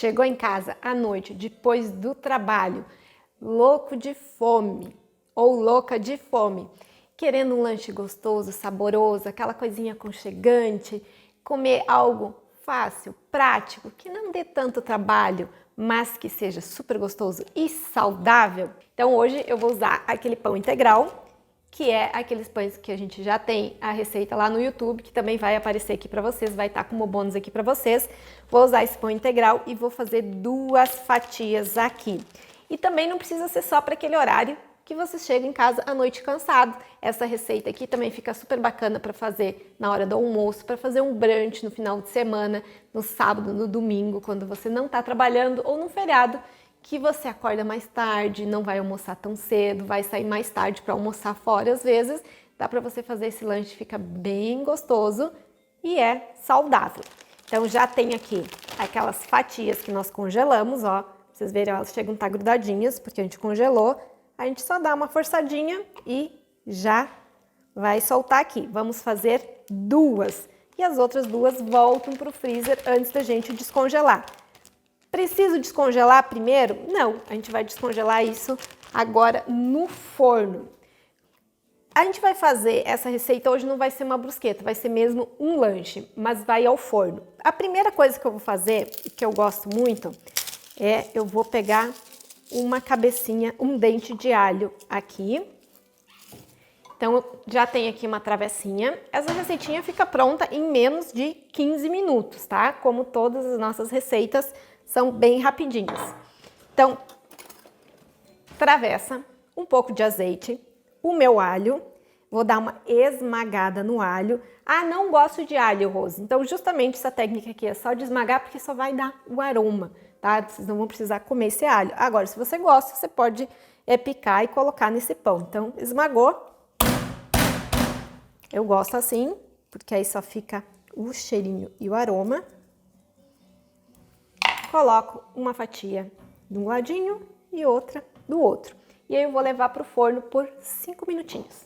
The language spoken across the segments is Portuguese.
Chegou em casa à noite, depois do trabalho, louco de fome ou louca de fome, querendo um lanche gostoso, saboroso, aquela coisinha aconchegante, comer algo fácil, prático, que não dê tanto trabalho, mas que seja super gostoso e saudável. Então hoje eu vou usar aquele pão integral, que é aqueles pães que a gente já tem a receita lá no YouTube, que também vai aparecer aqui para vocês, vai estar como bônus aqui para vocês. Vou usar esse pão integral e vou fazer 2 fatias aqui. E também não precisa ser só para aquele horário que você chega em casa à noite cansado. Essa receita aqui também fica super bacana para fazer na hora do almoço, para fazer um brunch no final de semana, no sábado, no domingo, quando você não está trabalhando ou no feriado, que você acorda mais tarde, não vai almoçar tão cedo, vai sair mais tarde para almoçar fora às vezes. Dá para você fazer esse lanche, fica bem gostoso e é saudável. Então já tem aqui aquelas fatias que nós congelamos, ó. Pra vocês verem, elas chegam a estar grudadinhas, porque a gente congelou. A gente só dá uma forçadinha e já vai soltar aqui. Vamos fazer 2. E as outras 2 voltam para o freezer antes da gente descongelar. Preciso descongelar primeiro? Não, a gente vai descongelar isso agora no forno. A gente vai fazer essa receita hoje, não vai ser uma brusqueta, vai ser mesmo um lanche, mas vai ao forno. A primeira coisa que eu vou fazer, que eu gosto muito, eu vou pegar uma cabecinha, um dente de alho aqui. Então, já tem aqui uma travessinha. Essa receitinha fica pronta em menos de 15 minutos, tá? Como todas as nossas receitas são bem rapidinhas. Então, travessa, um pouco de azeite, o meu alho, vou dar uma esmagada no alho. Ah, não gosto de alho, Rose. Então, justamente essa técnica aqui é só de esmagar, porque só vai dar o aroma, tá? Vocês não vão precisar comer esse alho. Agora, se você gosta, você pode picar e colocar nesse pão. Então, esmagou. Eu gosto assim, porque aí só fica o cheirinho e o aroma. Coloco uma fatia de um ladinho e outra do outro. E aí eu vou levar para o forno por 5 minutinhos.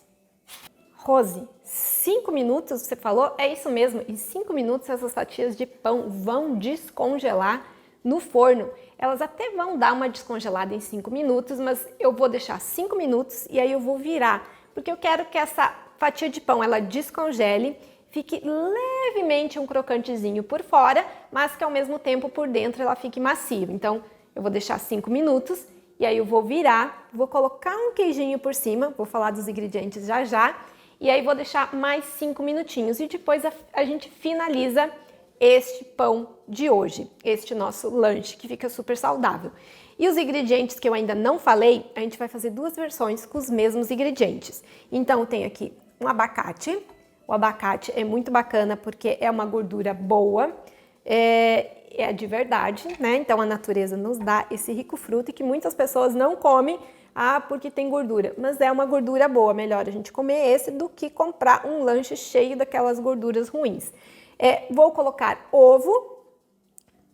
Rose, 5 minutos você falou? É isso mesmo, em 5 minutos essas fatias de pão vão descongelar no forno. Elas até vão dar uma descongelada em 5 minutos, mas eu vou deixar 5 minutos e aí eu vou virar, porque eu quero que essa fatia de pão ela descongele, fique levemente um crocantezinho por fora, mas que ao mesmo tempo por dentro ela fique macio. Então eu vou deixar 5 minutos e aí eu vou virar, vou colocar um queijinho por cima, vou falar dos ingredientes já já, e aí vou deixar mais 5 minutinhos e depois a gente finaliza este pão de hoje, este nosso lanche que fica super saudável. E os ingredientes que eu ainda não falei, a gente vai fazer 2 versões com os mesmos ingredientes. Então tem aqui um abacate. O abacate é muito bacana porque é uma gordura boa, é de verdade, né? Então a natureza nos dá esse rico fruto e que muitas pessoas não comem, porque tem gordura. Mas é uma gordura boa, melhor a gente comer esse do que comprar um lanche cheio daquelas gorduras ruins. Vou colocar ovo,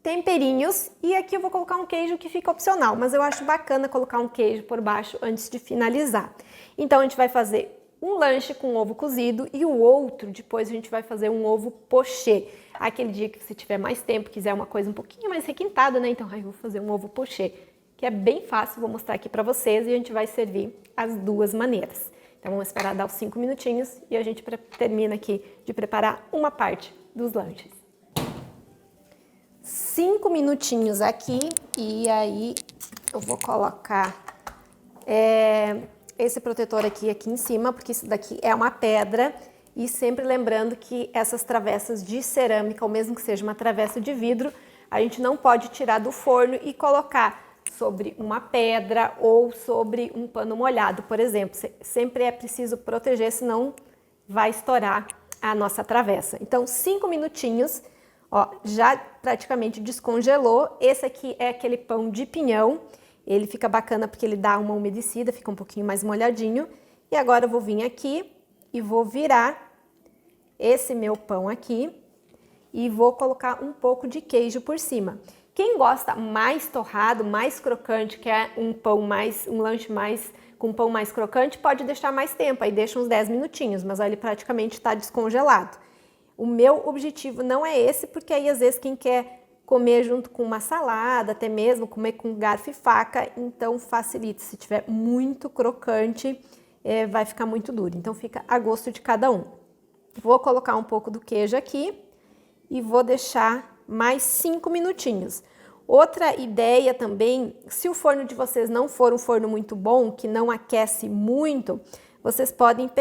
temperinhos e aqui eu vou colocar um queijo que fica opcional, mas eu acho bacana colocar um queijo por baixo antes de finalizar. Então a gente vai fazer um lanche com ovo cozido e o outro depois a gente vai fazer um ovo pochê. Aquele dia que você tiver mais tempo, quiser uma coisa um pouquinho mais requintada, né? Então, eu vou fazer um ovo pochê, que é bem fácil, vou mostrar aqui pra vocês e a gente vai servir as 2 maneiras. Então, vamos esperar dar os 5 minutinhos e a gente termina aqui de preparar uma parte dos lanches. 5 minutinhos aqui e aí eu vou colocar esse protetor aqui em cima, porque isso daqui é uma pedra. E sempre lembrando que essas travessas de cerâmica, ou mesmo que seja uma travessa de vidro, a gente não pode tirar do forno e colocar sobre uma pedra ou sobre um pano molhado, por exemplo. Sempre é preciso proteger, senão vai estourar a nossa travessa. Então, 5 minutinhos, ó, já praticamente descongelou. Esse aqui é aquele pão de pinhão. Ele fica bacana porque ele dá uma umedecida, fica um pouquinho mais molhadinho. E agora eu vou vir aqui e vou virar esse meu pão aqui e vou colocar um pouco de queijo por cima. Quem gosta mais torrado, mais crocante, quer um lanche com pão mais crocante, pode deixar mais tempo, aí deixa uns 10 minutinhos, mas aí ele praticamente está descongelado. O meu objetivo não é esse, porque aí às vezes quem quer comer junto com uma salada, até mesmo comer com garfo e faca, então facilita. Se tiver muito crocante, vai ficar muito duro, então fica a gosto de cada um. Vou colocar um pouco do queijo aqui e vou deixar mais 5 minutinhos. Outra ideia também, se o forno de vocês não for um forno muito bom, que não aquece muito, vocês podem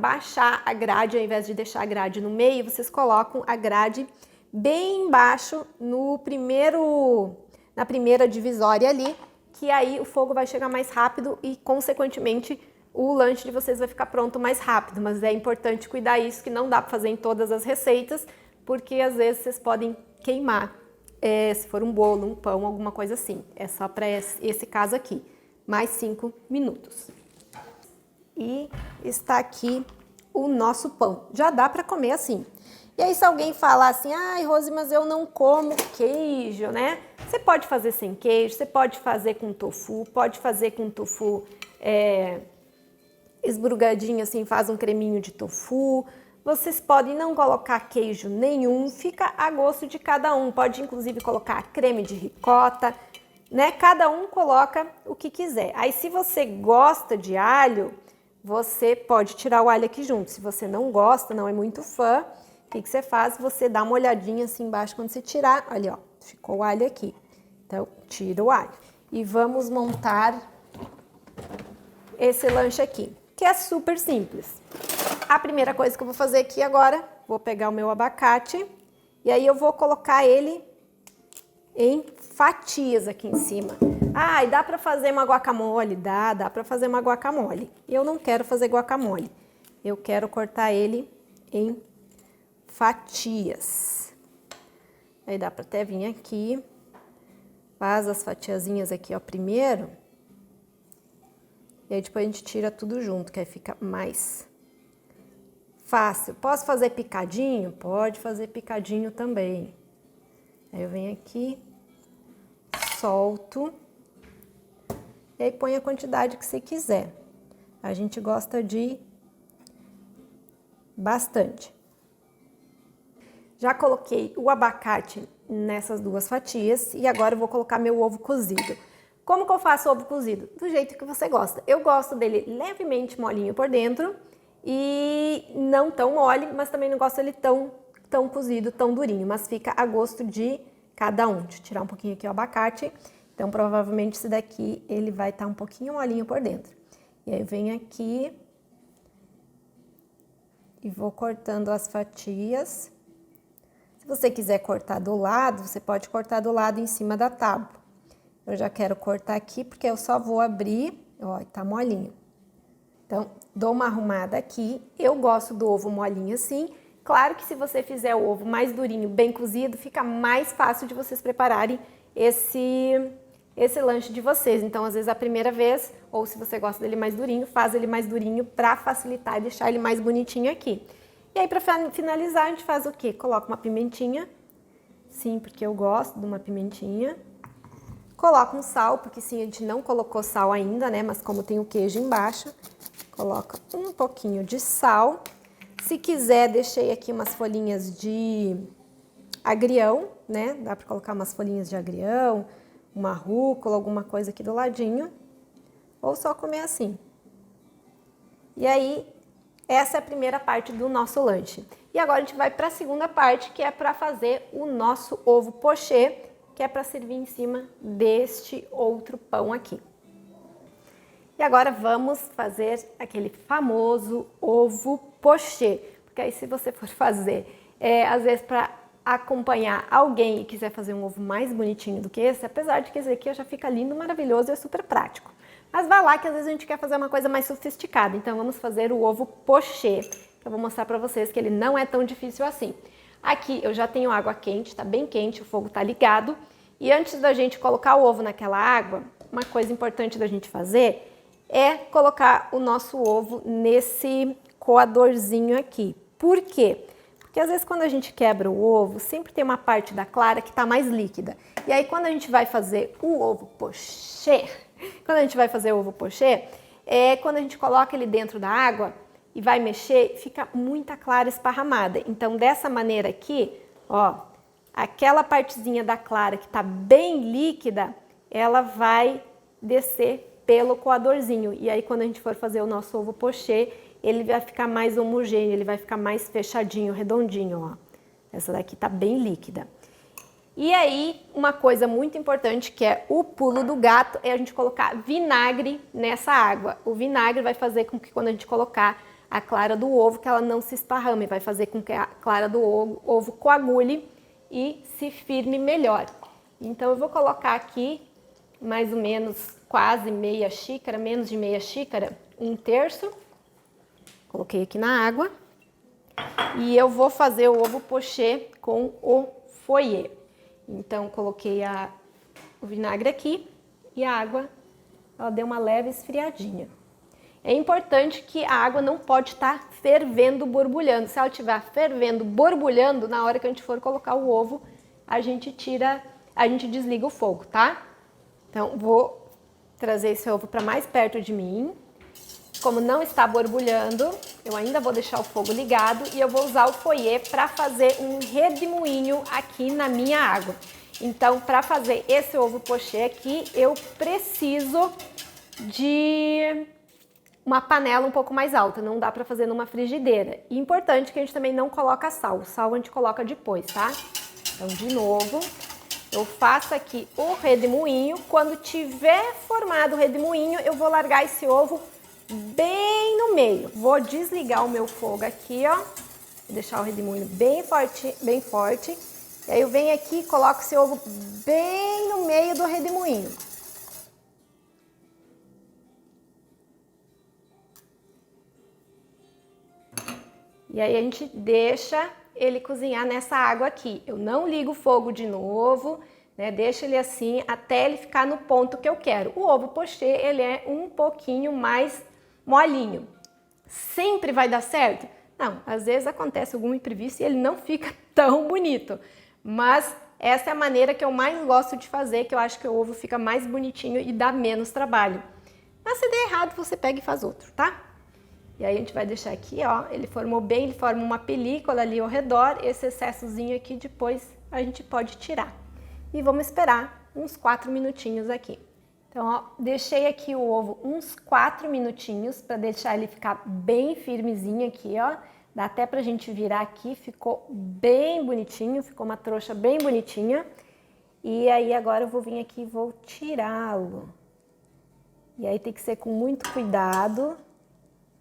baixar a grade, ao invés de deixar a grade no meio, vocês colocam a grade bem embaixo na primeira divisória ali, que aí o fogo vai chegar mais rápido e, consequentemente, o lanche de vocês vai ficar pronto mais rápido. Mas é importante cuidar isso, que não dá para fazer em todas as receitas, porque às vezes vocês podem queimar, se for um bolo, um pão, alguma coisa assim. É só para esse caso aqui, mais 5 minutos. E está aqui o nosso pão. Já dá para comer assim. E aí se alguém falar assim, ai Rose, mas eu não como queijo, né? Você pode fazer sem queijo, você pode fazer com tofu, pode fazer com tofu esburgadinho assim, faz um creminho de tofu. Vocês podem não colocar queijo nenhum, fica a gosto de cada um. Pode inclusive colocar creme de ricota, né? Cada um coloca o que quiser. Aí se você gosta de alho, você pode tirar o alho aqui junto. Se você não gosta, não é muito fã, o que você faz? Você dá uma olhadinha assim embaixo quando você tirar. Olha, ó, ficou o alho aqui. Então, tira o alho. E vamos montar esse lanche aqui, que é super simples. A primeira coisa que eu vou fazer aqui agora, vou pegar o meu abacate e aí eu vou colocar ele em fatias aqui em cima. Ah, e dá para fazer uma guacamole? Dá para fazer uma guacamole. Eu não quero fazer guacamole. Eu quero cortar ele em fatias. Aí dá para até vir aqui, faz as fatiazinhas aqui, ó, primeiro. E aí depois a gente tira tudo junto, que aí fica mais fácil. Posso fazer picadinho? Pode fazer picadinho também. Aí eu venho aqui, solto. E aí põe a quantidade que você quiser. A gente gosta de bastante. Já coloquei o abacate nessas duas fatias e agora eu vou colocar meu ovo cozido. Como que eu faço o ovo cozido? Do jeito que você gosta. Eu gosto dele levemente molinho por dentro e não tão mole, mas também não gosto dele tão cozido, tão durinho, mas fica a gosto de cada um. Deixa eu tirar um pouquinho aqui o abacate. Então, provavelmente esse daqui, ele vai estar um pouquinho molinho por dentro. E aí, eu venho aqui e vou cortando as fatias. Se você quiser cortar do lado, você pode cortar do lado em cima da tábua. Eu já quero cortar aqui, porque eu só vou abrir, ó, tá molinho. Então, dou uma arrumada aqui. Eu gosto do ovo molinho assim. Claro que se você fizer o ovo mais durinho, bem cozido, fica mais fácil de vocês prepararem esse lanche de vocês. Então, às vezes, a primeira vez, ou se você gosta dele mais durinho, faz ele mais durinho para facilitar e deixar ele mais bonitinho aqui. E aí, para finalizar, a gente faz o quê? Coloca uma pimentinha. Sim, porque eu gosto de uma pimentinha. Coloca um sal, porque sim, a gente não colocou sal ainda, né? Mas como tem o queijo embaixo, coloca um pouquinho de sal. Se quiser, deixei aqui umas folhinhas de agrião, né? Dá para colocar umas folhinhas de agrião, uma rúcula, alguma coisa aqui do ladinho. Ou só comer assim. E aí, essa é a primeira parte do nosso lanche. E agora a gente vai para a segunda parte, que é para fazer o nosso ovo pochê, que é para servir em cima deste outro pão aqui. E agora vamos fazer aquele famoso ovo pochê. Porque aí se você for fazer, às vezes para acompanhar alguém e quiser fazer um ovo mais bonitinho do que esse, apesar de que esse aqui já fica lindo, maravilhoso e é super prático. Mas vai lá que às vezes a gente quer fazer uma coisa mais sofisticada. Então vamos fazer o ovo pochê. Eu vou mostrar para vocês que ele não é tão difícil assim. Aqui eu já tenho água quente, tá bem quente, o fogo tá ligado. E antes da gente colocar o ovo naquela água, uma coisa importante da gente fazer é colocar o nosso ovo nesse coadorzinho aqui. Por quê? Porque às vezes quando a gente quebra o ovo, sempre tem uma parte da clara que tá mais líquida. E aí quando a gente vai fazer o ovo pochê, quando a gente coloca ele dentro da água e vai mexer, fica muita clara esparramada. Então dessa maneira aqui, ó, aquela partezinha da clara que tá bem líquida, ela vai descer pelo coadorzinho. E aí quando a gente for fazer o nosso ovo pochê, ele vai ficar mais homogêneo, ele vai ficar mais fechadinho, redondinho, ó. Essa daqui tá bem líquida. E aí, uma coisa muito importante que é o pulo do gato é a gente colocar vinagre nessa água. O vinagre vai fazer com que quando a gente colocar a clara do ovo, que ela não se esparrame, vai fazer com que a clara do ovo coagule e se firme melhor. Então eu vou colocar aqui mais ou menos quase meia xícara, menos de meia xícara, 1/3. Coloquei aqui na água. E eu vou fazer o ovo pochê com o foyer. Então, coloquei o vinagre aqui e a água, ela deu uma leve esfriadinha. É importante que a água não pode estar fervendo, borbulhando. Se ela estiver fervendo, borbulhando, na hora que a gente for colocar o ovo, a gente desliga o fogo, tá? Então, vou trazer esse ovo para mais perto de mim. Como não está borbulhando, eu ainda vou deixar o fogo ligado e eu vou usar o foyer para fazer um redemoinho aqui na minha água. Então, para fazer esse ovo pochê aqui, eu preciso de uma panela um pouco mais alta, não dá para fazer numa frigideira. E importante que a gente também não coloca sal, o sal a gente coloca depois, tá? Então, de novo, eu faço aqui o redemoinho. Quando tiver formado o redemoinho, eu vou largar esse ovo bem no meio. Vou desligar o meu fogo aqui, ó. Vou deixar o redemoinho bem forte, bem forte. E aí eu venho aqui e coloco esse ovo bem no meio do redemoinho. E aí a gente deixa ele cozinhar nessa água aqui. Eu não ligo o fogo de novo, né? Deixa ele assim até ele ficar no ponto que eu quero. O ovo pochê, ele é um pouquinho mais molinho. Sempre vai dar certo? Não, às vezes acontece algum imprevisto e ele não fica tão bonito. Mas essa é a maneira que eu mais gosto de fazer, que eu acho que o ovo fica mais bonitinho e dá menos trabalho. Mas se der errado, você pega e faz outro, tá? E aí a gente vai deixar aqui, ó, ele formou bem, ele forma uma película ali ao redor. Esse excessozinho aqui depois a gente pode tirar. E vamos esperar uns 4 minutinhos aqui. Então, ó, deixei aqui o ovo uns 4 minutinhos para deixar ele ficar bem firmezinho aqui, ó. Dá até pra gente virar aqui, ficou bem bonitinho, ficou uma trouxa bem bonitinha. E aí agora eu vou vir aqui e vou tirá-lo. E aí tem que ser com muito cuidado,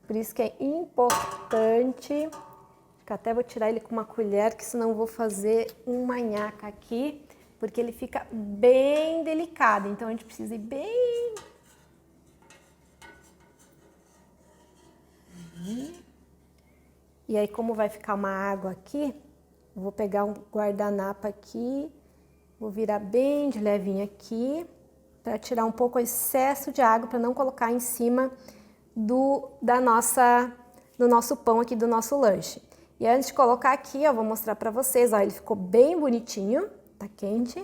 por isso que é importante. Acho que até vou tirar ele com uma colher, que senão eu vou fazer uma nhaca aqui. Porque ele fica bem delicado, então a gente precisa ir bem... E aí, como vai ficar uma água aqui, eu vou pegar um guardanapo aqui, vou virar bem de levinho aqui, para tirar um pouco o excesso de água, para não colocar em cima do nosso pão aqui, do nosso lanche. E antes de colocar aqui, ó, vou mostrar para vocês, ó, ele ficou bem bonitinho. Tá quente,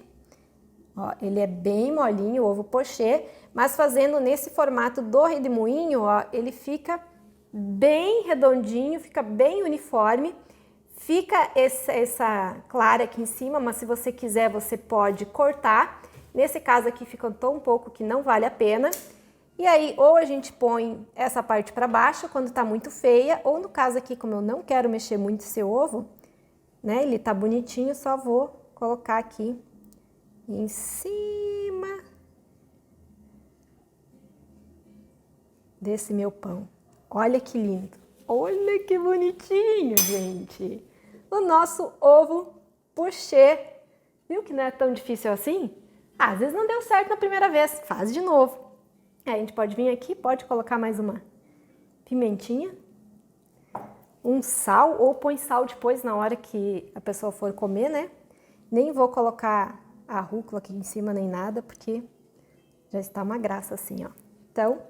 ó, ele é bem molinho, o ovo pochê, mas fazendo nesse formato do redemoinho, ó, ele fica bem redondinho, fica bem uniforme, fica essa clara aqui em cima, mas se você quiser você pode cortar. Nesse caso aqui ficou tão pouco que não vale a pena. E aí ou a gente põe essa parte para baixo quando tá muito feia, ou no caso aqui, como eu não quero mexer muito esse ovo, né, ele tá bonitinho, só vou colocar aqui em cima desse meu pão. Olha que lindo! Olha que bonitinho, gente! O nosso ovo pochê. Viu que não é tão difícil assim? Às vezes não deu certo na primeira vez, faz de novo. Aí a gente pode vir aqui, pode colocar mais uma pimentinha, um sal, ou põe sal depois na hora que a pessoa for comer, né? Nem vou colocar a rúcula aqui em cima nem nada, porque já está uma graça assim, ó. Então,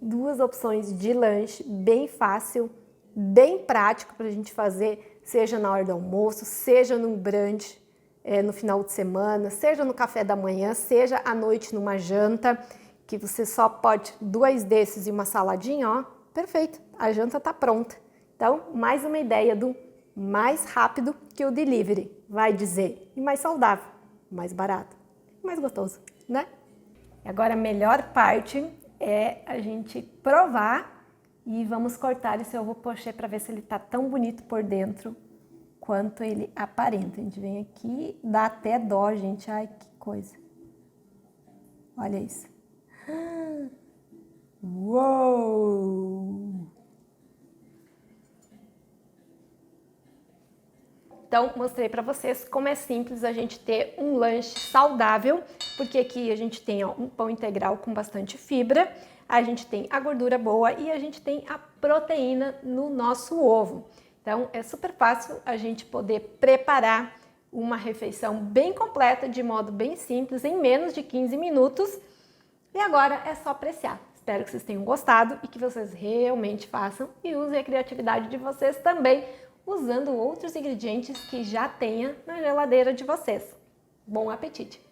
2 opções de lanche, bem fácil, bem prático pra gente fazer, seja na hora do almoço, seja num brunch, no final de semana, seja no café da manhã, seja à noite numa janta, que você só pode 2 desses e uma saladinha, ó, perfeito, a janta tá pronta. Então, mais uma ideia do mais rápido que o delivery. vai dizer? E mais saudável, mais barato, mais gostoso, né? E agora a melhor parte é a gente provar e vamos cortar esse ovo pochê para ver se ele tá tão bonito por dentro quanto ele aparenta. A gente vem aqui, dá até dó, gente. Ai, que coisa. Olha isso. Uou! Então, mostrei para vocês como é simples a gente ter um lanche saudável, porque aqui a gente tem um pão integral com bastante fibra, a gente tem a gordura boa e a gente tem a proteína no nosso ovo. Então, é super fácil a gente poder preparar uma refeição bem completa, de modo bem simples, em menos de 15 minutos. E agora é só apreciar. Espero que vocês tenham gostado e que vocês realmente façam e usem a criatividade de vocês também, usando outros ingredientes que já tenha na geladeira de vocês. Bom apetite!